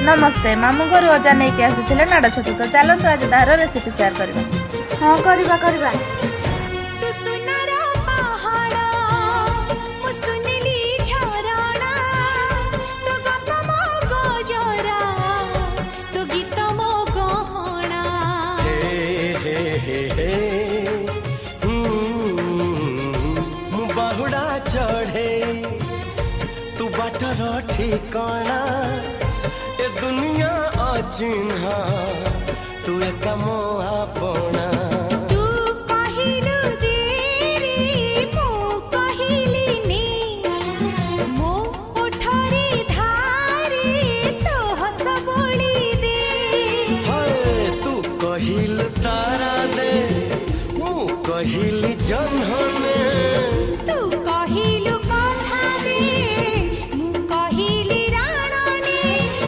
नमस्ते मामू घर अजा नहीं आसी नाड़ छतु तो चलते आज तार रेसिपी शेयर करवा। हाँ करवा करवा। बाहुड़ा चढ़े तू बाटर ठिकाना ए दुनिया अचिन्हा तू एक